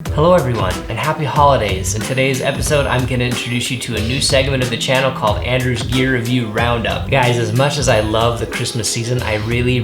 Hello everyone, and happy holidays. In today's episode, I'm going to introduce you to a new segment of the channel called Andrew's Gear Review Roundup. Guys, as much as I love the Christmas season, I really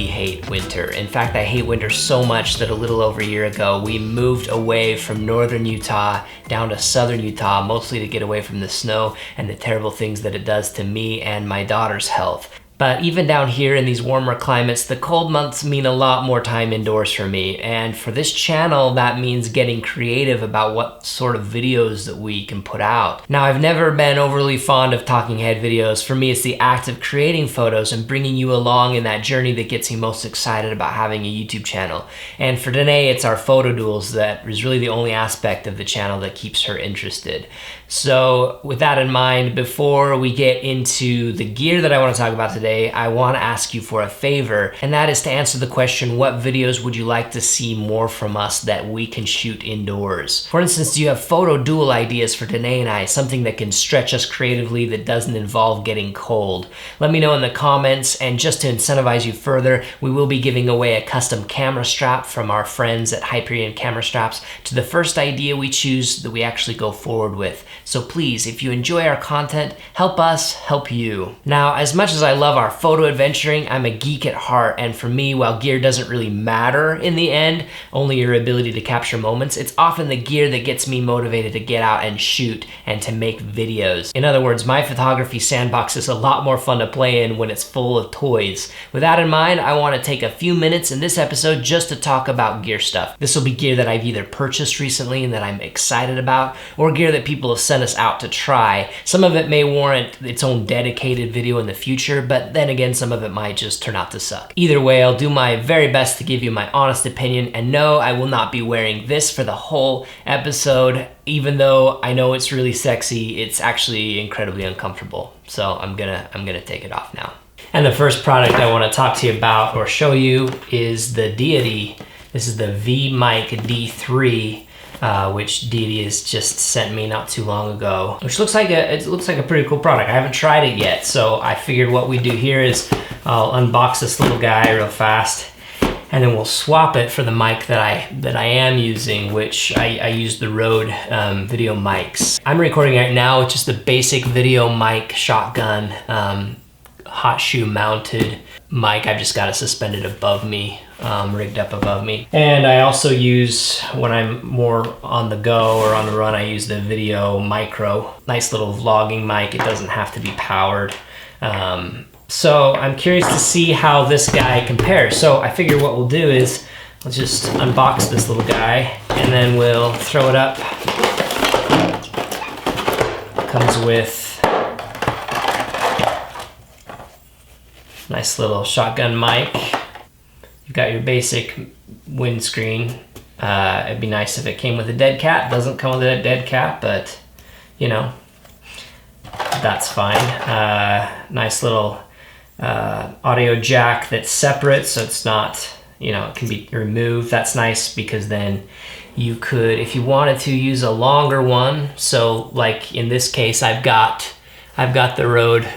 hate winter. In fact, I hate winter so much that a little over a year ago, we moved away from northern Utah down to southern Utah, mostly to get away from the snow and the terrible things that it does to me and my daughter's health. But even down here in these warmer climates, the cold months mean a lot more time indoors for me. And for this channel, that means getting creative about what sort of videos that we can put out. Now, I've never been overly fond of talking head videos. For me, it's the act of creating photos and bringing you along in that journey that gets me most excited about having a YouTube channel. And for Danae, it's our photo duels that is really the only aspect of the channel that keeps her interested. So with that in mind, before we get into the gear that I want to talk about today, I want to ask you for a favor, and that is to answer the question, what videos would you like to see more from us that we can shoot indoors? For instance, do you have photo duel ideas for Danae and I, something that can stretch us creatively that doesn't involve getting cold? Let me know in the comments, and just to incentivize you further, we will be giving away a custom camera strap from our friends at Hyperion Camera Straps to the first idea we choose that we actually go forward with. So please, if you enjoy our content, help us help you. Now, as much as I love our photo adventuring, I'm a geek at heart, and for me, while gear doesn't really matter in the end, only your ability to capture moments, it's often the gear that gets me motivated to get out and shoot and to make videos. In other words, my photography sandbox is a lot more fun to play in when it's full of toys. With that in mind, I want to take a few minutes in this episode just to talk about gear stuff. This will be gear that I've either purchased recently and that I'm excited about, or gear that people have sent us out to try. Some of it may warrant its own dedicated video in the future, but then again, some of it might just turn out to suck. Either way, I'll do my very best to give you my honest opinion, and no, I will not be wearing this for the whole episode. Even though I know it's really sexy, it's actually incredibly uncomfortable. So I'm gonna take it off now. And the first product I want to talk to you about or show you is the Deity. This is the V-Mic D3. Which Deity has just sent me not too long ago, which looks like a pretty cool product. I haven't tried it yet, so I figured what we do here is I'll unbox this little guy real fast, and then we'll swap it for the mic that I am using, which I use the Rode video mics. I'm recording right now with just the basic video mic shotgun hot shoe mounted mic. I've just got it suspended above me, rigged up above me. And I also use, when I'm more on the go or on the run, I use the Video Micro. Nice little vlogging mic. It doesn't have to be powered. So I'm curious to see how this guy compares. So I figure what we'll do is let's just unbox this little guy and then we'll throw it up. Comes with nice little shotgun mic. You've got your basic windscreen. It'd be nice if it came with a dead cat. Doesn't come with a dead cat, but you know, that's fine. Nice little audio jack that's separate, so it's not, you know, it can be removed. That's nice because then you could, if you wanted to, use a longer one. So like in this case, I've got the Rode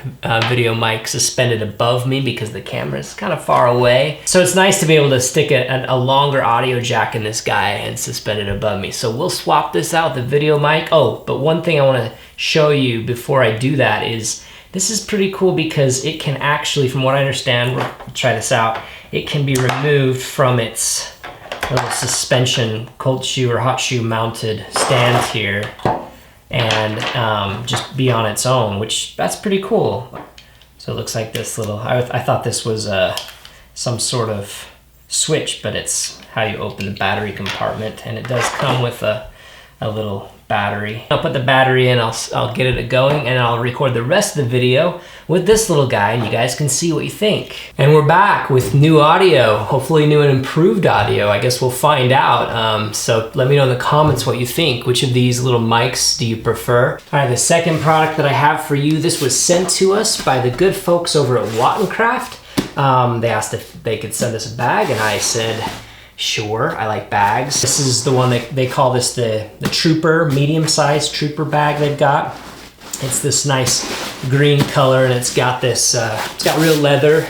video mic suspended above me because the camera is kind of far away. So it's nice to be able to stick a longer audio jack in this guy and suspend it above me. So we'll swap this out, the video mic. Oh, but one thing I want to show you before I do that is this is pretty cool because it can actually, from what I understand, we'll try this out, it can be removed from its little suspension cold shoe or hot shoe mounted stand here and just be on its own, which that's pretty cool. So it looks like this little, I thought this was some sort of switch, but it's how you open the battery compartment, and it does come with a little battery. I'll put the battery in, I'll get it going, and I'll record the rest of the video with this little guy, and you guys can see what you think. And we're back with new audio, hopefully new and improved audio. I guess we'll find out. So let me know in the comments what you think. Which of these little mics do you prefer? All right, the second product that I have for you, this was sent to us by the good folks over at WotanCraft. They asked if they could send us a bag, and I said, sure, I like bags. This is the one that they call this the Trooper, medium-sized Trooper bag they've got. It's this nice green color, and it's got this, it's got real leather.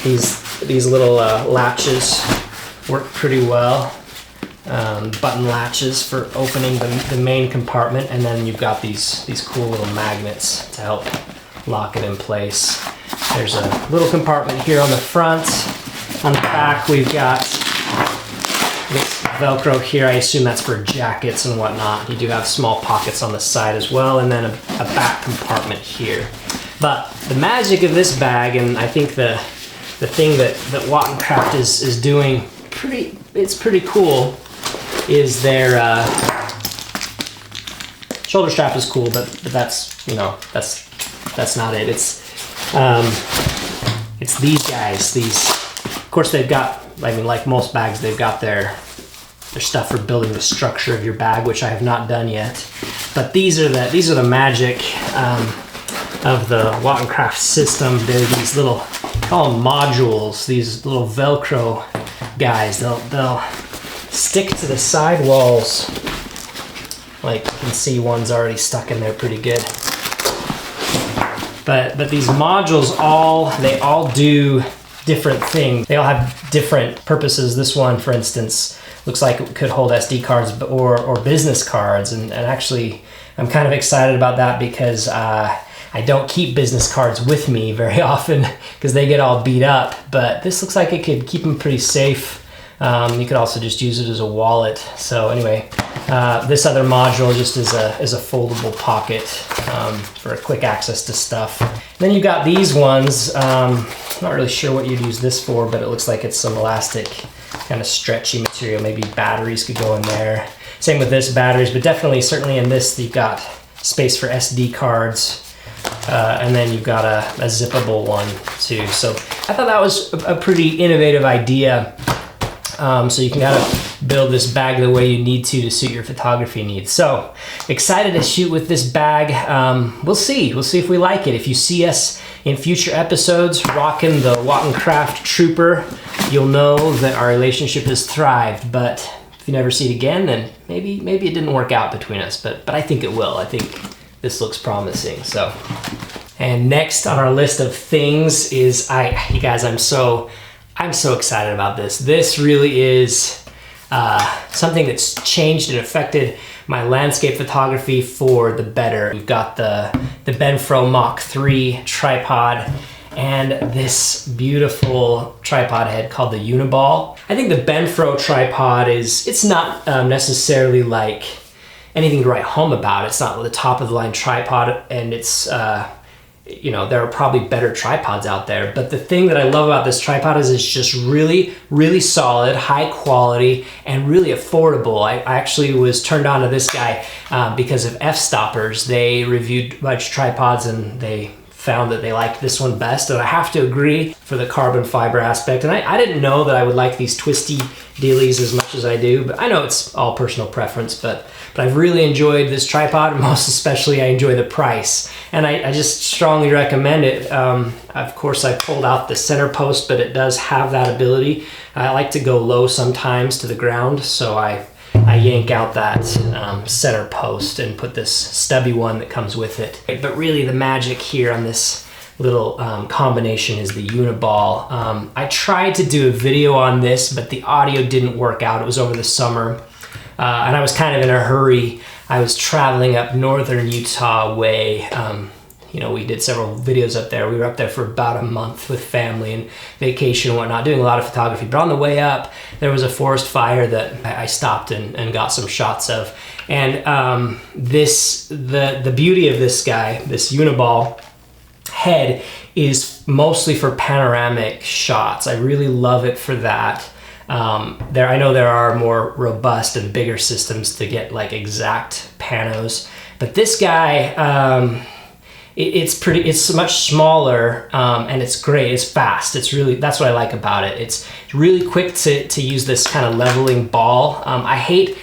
These little latches work pretty well. button latches for opening the main compartment, and then you've got these cool little magnets to help lock it in place. There's a little compartment here on the front. On the back, we've got this Velcro here. I assume that's for jackets and whatnot. You do have small pockets on the side as well, and then a back compartment here. But the magic of this bag, and I think the thing that WotanCraft is doing pretty cool, is their shoulder strap is cool, but that's, you know, that's not it. It's these guys. These, of course, they've got, I mean, like most bags, they've got their stuff for building the structure of your bag, which I have not done yet. But these are the magic of the WotanCraft system. They're these little, call them modules, these little Velcro guys. They'll stick to the side walls. Like you can see, one's already stuck in there pretty good. But these modules they all do different things. They all have different purposes. This one, for instance, looks like it could hold SD cards or business cards, and actually I'm kind of excited about that because I don't keep business cards with me very often because they get all beat up, but this looks like it could keep them pretty safe. You could also just use it as a wallet. So anyway, this other module just is a foldable pocket for quick access to stuff. And then you've got these ones. Not really sure what you'd use this for, but it looks like it's some elastic kind of stretchy material. Maybe batteries could go in there. Same with this, batteries, but certainly in this, you've got space for SD cards. And then you've got a zippable one too. So I thought that was a pretty innovative idea. So you can kind of build this bag the way you need to suit your photography needs. So excited to shoot with this bag. We'll see if we like it. If you see us in future episodes rocking the WotanCraft Trooper, you'll know that our relationship has thrived. But if you never see it again, then maybe it didn't work out between us. But I think it will. I think this looks promising. So, and next on our list of things is you guys, I'm so excited about this. This really is something that's changed and affected my landscape photography for the better. We've got the Benro Mach 3 tripod and this beautiful tripod head called the UniqBall. I think the Benro tripod it's not necessarily like anything to write home about. It's not the top of the line tripod, and it's you know, there are probably better tripods out there, but the thing that I love about this tripod is it's just really, really solid, high quality, and really affordable. I actually was turned on to this guy because of F-Stoppers. They reviewed a bunch of tripods and they found that they liked this one best, and I have to agree for the carbon fiber aspect. And I didn't know that I would like these twisty dealies as much as I do, but I know it's all personal preference, but I've really enjoyed this tripod, and most especially I enjoy the price. And I just strongly recommend it. Of course, I pulled out the center post, but it does have that ability. I like to go low sometimes to the ground, so I yank out that center post and put this stubby one that comes with it. But really the magic here on this little combination is the UniqBall. I tried to do a video on this, but the audio didn't work out. It was over the summer, and I was kind of in a hurry. I was traveling up northern Utah way. You know, we did several videos up there. We were up there for about a month with family and vacation and whatnot, doing a lot of photography. But on the way up, there was a forest fire that I stopped and got some shots of. And the beauty of this guy, this UniqBall head, is mostly for panoramic shots. I really love it for that. I know there are more robust and bigger systems to get like exact panos, but this guy, it's much smaller, and it's great. It's fast. That's what I like about it. It's really quick to use this kind of leveling ball. I hate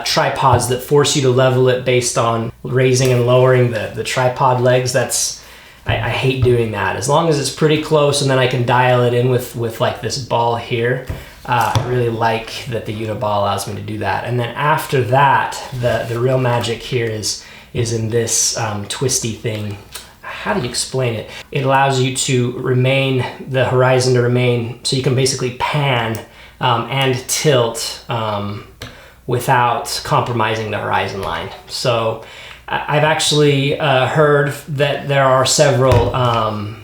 tripods that force you to level it based on raising and lowering the tripod legs. I hate doing that. As long as it's pretty close, and then I can dial it in with like this ball here. I really like that the UniqBall allows me to do that. And then after that, the real magic here is in this twisty thing. How do you explain it? It allows you to the horizon to remain, so you can basically pan and tilt without compromising the horizon line. So I've actually heard that there are several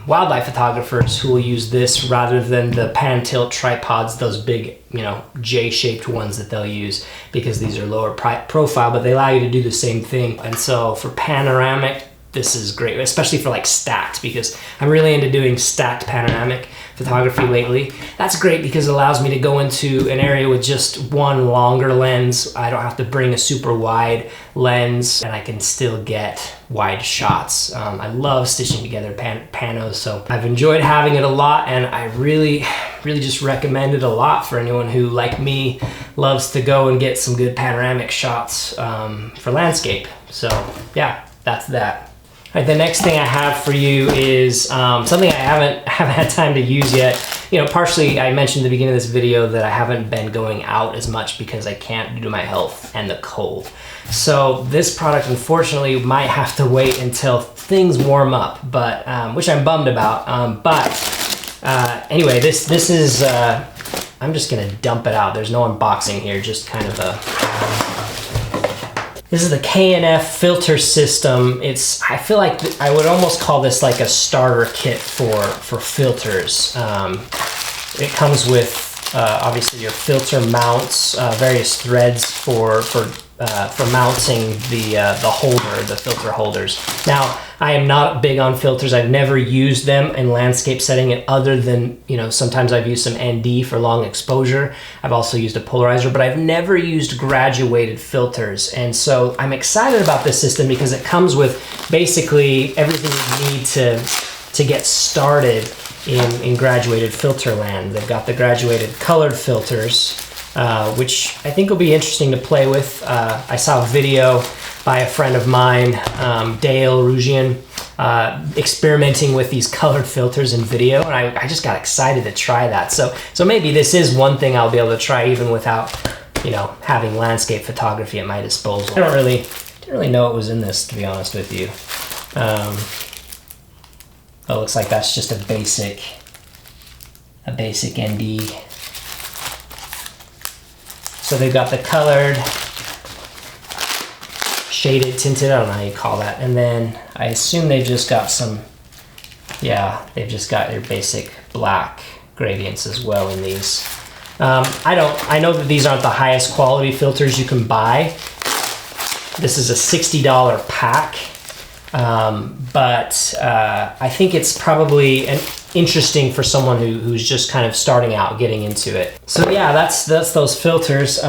wildlife photographers who will use this rather than the pan tilt tripods, those big, you know, J-shaped ones that they'll use, because these are lower profile, but they allow you to do the same thing. And so for panoramic, this is great, especially for like stacked, because I'm really into doing stacked panoramic photography lately. That's great because it allows me to go into an area with just one longer lens. I don't have to bring a super wide lens, and I can still get wide shots. I love stitching together panos, so I've enjoyed having it a lot, and I really just recommend it a lot for anyone who, like me, loves to go and get some good panoramic shots for landscape. So yeah, that's that. All right, the next thing I have for you is something I haven't had time to use yet. You know, partially I mentioned at the beginning of this video that I haven't been going out as much because I can't due to my health and the cold. So this product unfortunately might have to wait until things warm up, but which I'm bummed about. Anyway, this is I'm just gonna dump it out. There's no unboxing here, just kind of a. This is the K&F filter system. I feel like I would almost call this like a starter kit for filters. It comes with obviously your filter mounts, various threads for mounting the holder, the filter holders. Now, I am not big on filters. I've never used them in landscape setting, other than, you know, sometimes I've used some ND for long exposure. I've also used a polarizer, but I've never used graduated filters. And so I'm excited about this system because it comes with basically everything you need to get started in graduated filter land. They've got the graduated colored filters, which I think will be interesting to play with. I saw a video by a friend of mine, Dale Rugian, experimenting with these colored filters in video, and I just got excited to try that. So maybe this is one thing I'll be able to try even without, you know, having landscape photography at my disposal. I didn't really know what was in this, to be honest with you. It looks like that's just a basic ND. So they've got the colored, shaded, tinted, I don't know how you call that. And then I assume they've just got some, yeah, they've just got your basic black gradients as well in these. I know that these aren't the highest quality filters you can buy. This is a $60 pack. But I think it's probably interesting for someone who's just kind of starting out, getting into it. So yeah, that's those filters.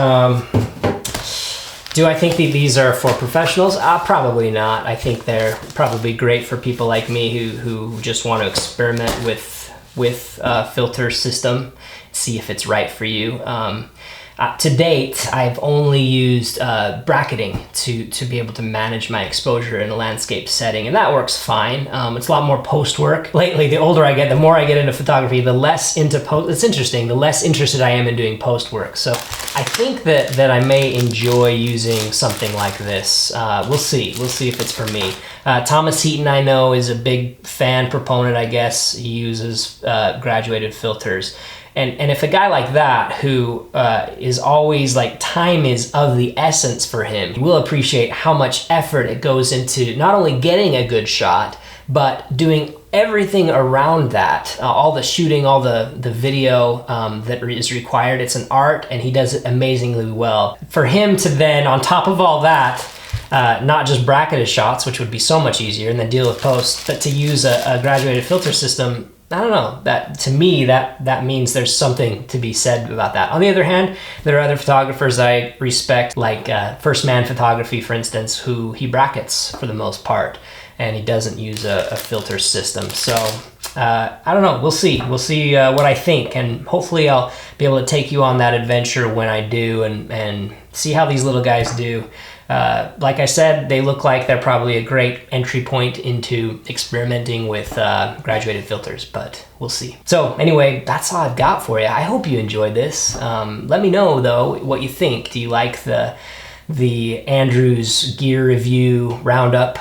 Do I think these are for professionals? Probably not. I think they're probably great for people like me who just want to experiment with a filter system, see if it's right for you. To date, I've only used bracketing to be able to manage my exposure in a landscape setting, and that works fine. It's a lot more post work. Lately, the older I get, the more I get into photography, the less into post. It's interesting, the less interested I am in doing post work. So I think that I may enjoy using something like this. We'll see if it's for me. Thomas Heaton, I know, is a big fan, proponent, I guess. He uses graduated filters. And if a guy like that, who is always like, time is of the essence for him, he will appreciate how much effort it goes into not only getting a good shot, but doing everything around that, all the shooting, all the video that is required. It's an art, and he does it amazingly well. For him to then, on top of all that, not just bracketed shots, which would be so much easier, and then deal with post, but to use a graduated filter system, I don't know, that to me, that means there's something to be said about that. On the other hand, there are other photographers that I respect, like First Man Photography, for instance, who he brackets for the most part, and he doesn't use a filter system. So I don't know, we'll see what I think, and hopefully I'll be able to take you on that adventure when I do, and see how these little guys do. Like I said, they look like they're probably a great entry point into experimenting with graduated filters, but we'll see. So anyway, that's all I've got for you. I hope you enjoyed this. Let me know though what you think. Do you like the Andrew's gear review roundup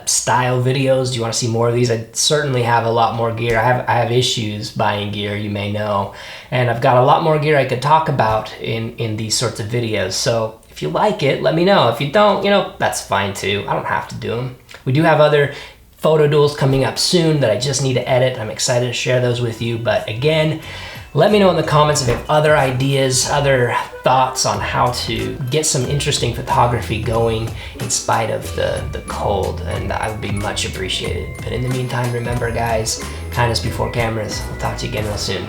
style videos? Do you want to see more of these? I certainly have a lot more gear. I have issues buying gear, you may know, and I've got a lot more gear I could talk about in these sorts of videos. So if you like it, let me know. If you don't, you know, that's fine too. I don't have to do them. We do have other photo duels coming up soon that I just need to edit. I'm excited to share those with you. But again, let me know in the comments if you have other ideas, other thoughts on how to get some interesting photography going in spite of the cold, and that would be much appreciated. But in the meantime, remember guys, kindness before cameras. We'll talk to you again real soon.